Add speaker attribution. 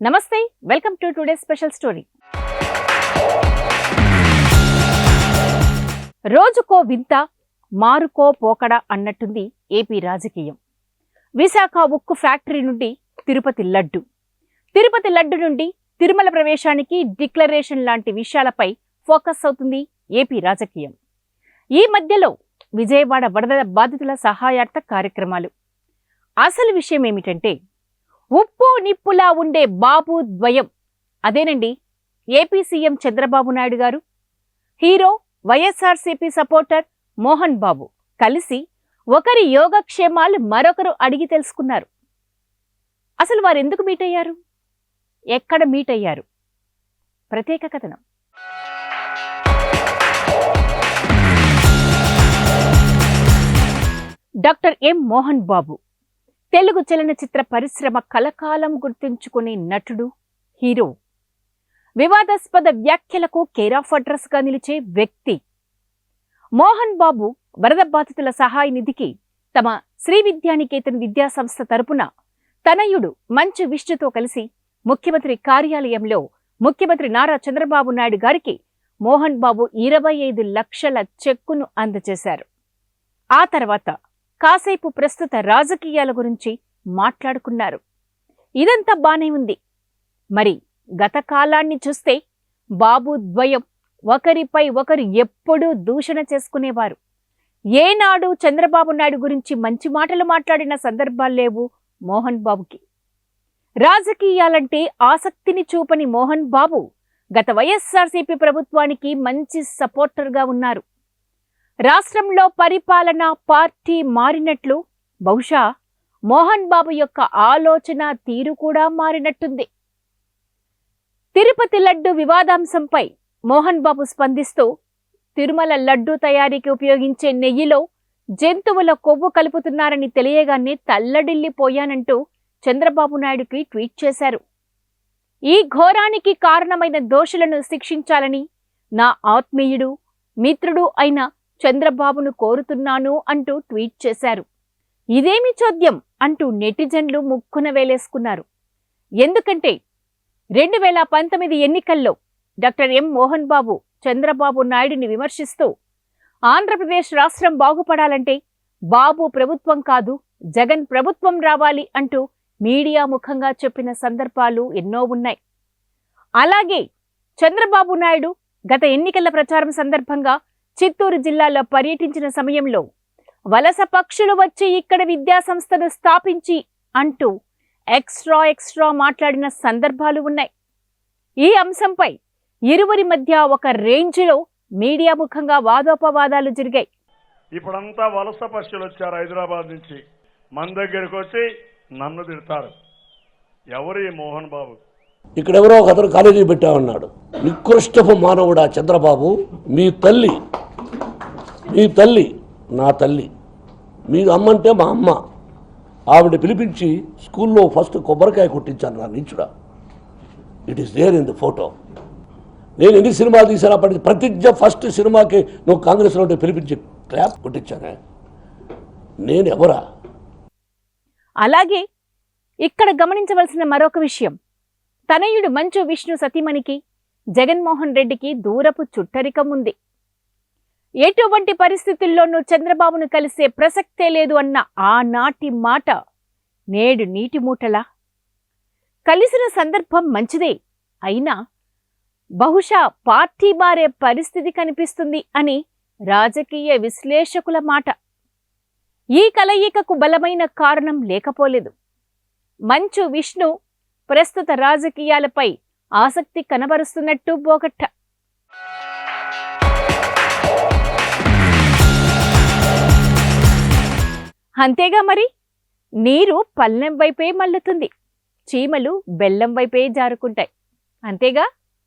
Speaker 1: నమస్తే, welcome to today special story. రోజుకో వింత, మారుకో పోకడ అన్నట్టుంది ఏపీ రాజకీయం. విశాఖ ఉక్కు ఫ్యాక్టరీ నుండి తిరుపతి లడ్డు, తిరుపతి లడ్డు నుండి తిరుమల ప్రవేశానికి డిక్లరేషన్ లాంటి విషయాలపై ఫోకస్ అవుతుంది ఏపీ రాజకీయం. ఈ మధ్యలో విజయవాడ వరద బాధితుల సహాయార్థ కార్యక్రమాలు. అసలు విషయం ఏమిటంటే, ఉప్పు నిప్పులా ఉండే బాబు ద్వయం, అదేనండి ఏపీ సీఎం చంద్రబాబు నాయుడు గారు, హీరో వైఎస్ఆర్సీపీ సపోర్టర్ మోహన్ బాబు కలిసి ఒకరి యోగక్షేమాలు మరొకరు అడిగి తెలుసుకున్నారు. అసలు వారు ఎందుకు మీట్ అయ్యారు, ఎక్కడ మీట్ అయ్యారు? ప్రత్యేక కథనం. డాక్టర్ ఎం మోహన్ బాబు తెలుగు చలనచిత్ర పరిశ్రమ కలకాలం గుర్తుంచుకునే నటుడు, హీరో. వివాదాస్పద వ్యాఖ్యలకు కేర్ ఆఫ్ అడ్రస్ గా నిలిచే వ్యక్తి. మోహన్ బాబు వరద బాధితుల సహాయ నిధికి తమ శ్రీ విద్యానికేతన్ విద్యాసంస్థ తరపున తనయుడు మంచు విష్ణుతో కలిసి ముఖ్యమంత్రి కార్యాలయంలో ముఖ్యమంత్రి నారా చంద్రబాబు నాయుడు గారికి మోహన్ బాబు 25 లక్షల చెక్కును అందజేశారు. ఆ తర్వాత కాసేపు ప్రస్తుత రాజకీయాల గురించి మాట్లాడుకున్నారు. ఇదంతా బానే ఉంది. మరి గత కాలాన్ని చూస్తే బాబు ద్వయం ఒకరిపై ఒకరు ఎప్పుడూ దూషణ చేసుకునేవారు. ఏనాడు చంద్రబాబు నాయుడు గురించి మంచి మాటలు మాట్లాడిన సందర్భాల్లేవు మోహన్ బాబుకి. రాజకీయాలంటే ఆసక్తిని చూపని మోహన్ బాబు గత వైఎస్ఆర్సీపీ ప్రభుత్వానికి మంచి సపోర్టర్గా ఉన్నారు. రాష్ట్రంలో పరిపాలన పార్టీ మారినట్లు బహుశా మోహన్ బాబు యొక్క ఆలోచన తీరు కూడా మారినట్టుంది. తిరుపతి లడ్డు వివాదాంశంపై మోహన్ బాబు స్పందిస్తూ, తిరుమల లడ్డు తయారీకి ఉపయోగించే నెయ్యిలో జంతువుల కొవ్వు కలుపుతున్నారని తెలియగానే తల్లడిల్లిపోయానంటూ చంద్రబాబు నాయుడుకి ట్వీట్ చేశారు. ఈ ఘోరానికి కారణమైన దోషులను శిక్షించాలని నా ఆత్మీయుడు, మిత్రుడు అయిన చంద్రబాబును కోరుతున్నాను అంటూ ట్వీట్ చేశారు. ఇదేమి చోద్యం అంటూ నెటిజన్లు ముక్కున వేలేసుకున్నారు. ఎందుకంటే 2019 ఎన్నికల్లో డాక్టర్ ఎం మోహన్ బాబు చంద్రబాబు నాయుడిని విమర్శిస్తూ, ఆంధ్రప్రదేశ్ రాష్ట్రం బాగుపడాలంటే బాబు ప్రభుత్వం కాదు, జగన్ ప్రభుత్వం రావాలి అంటూ మీడియా ముఖంగా చెప్పిన సందర్భాలు ఎన్నో ఉన్నాయి. అలాగే చంద్రబాబు నాయుడు గత ఎన్నికల ప్రచారం సందర్భంగా చిత్తూరు జిల్లాలో పర్యటించిన సమయంలో వలస పక్షులు వచ్చి ఇక్కడ విద్యాసంస్థను స్థాపించి అంటూ ఎక్స్ట్రా మాట్లాడిన సందర్భాలు ఉన్నాయి. ఈ అంశంపై ఇరువురి మధ్య ఒక రేంజ్లో మీడియా ముఖంగా వాదోపవాదాలు జరిగాయి.
Speaker 2: ఇప్పుడంతా వలస పక్షులు వచ్చారు హైదరాబాద్ నుంచి, మన దగ్గరకు వచ్చి నన్ను తిడతారు. ఎవరు ఈ మోహన్ బాబు?
Speaker 3: ఇక్కడెవరో ఒక అతను కాలేజీ పెట్టామన్నాడు. నికృష్టపు మానవుడా చంద్రబాబు, మీ తల్లి నా తల్లి, మీ అమ్మంటే మా అమ్మ, ఆవిడ పిలిపించి స్కూల్లో ఫస్ట్ కొబ్బరికాయ కొట్టించాను నా నించుడా. It is there in the photo. నేను ఎన్ని సినిమాలు తీసాను, అప్పటికి ప్రతిజ్ఞ ఫస్ట్ సినిమాకి నువ్వు కాంగ్రెస్లో ఉంటే పిలిపించి క్లాప్ కొట్టించానే, నేను ఎవరా?
Speaker 1: అలాగే ఇక్కడ గమనించవలసిన మరొక విషయం, తనయుడు మంచు విష్ణు సతీమణికి జగన్మోహన్ రెడ్డికి దూరపు చుట్టరికం ఉంది. ఎటువంటి పరిస్థితుల్లోనూ చంద్రబాబును కలిసే ప్రసక్తే లేదు అన్న ఆనాటి మాట నేడు నీటి మూటలా? కలిసిన సందర్భం మంచిదే, అయినా బహుశా పార్టీ మారే పరిస్థితి కనిపిస్తుంది అని రాజకీయ విశ్లేషకుల మాట. ఈ కలయికకు బలమైన కారణం లేకపోలేదు. మంచు విష్ణు ప్రస్తుత రాజకీయాలపై ఆసక్తి కనబరుస్తున్నట్టు బోగట్ట. అంతేగా మరి, నీరు పల్లెం వైపే మల్లుతుంది, చీమలు బెల్లం వైపే జారుకుంటాయి. అంతేగా.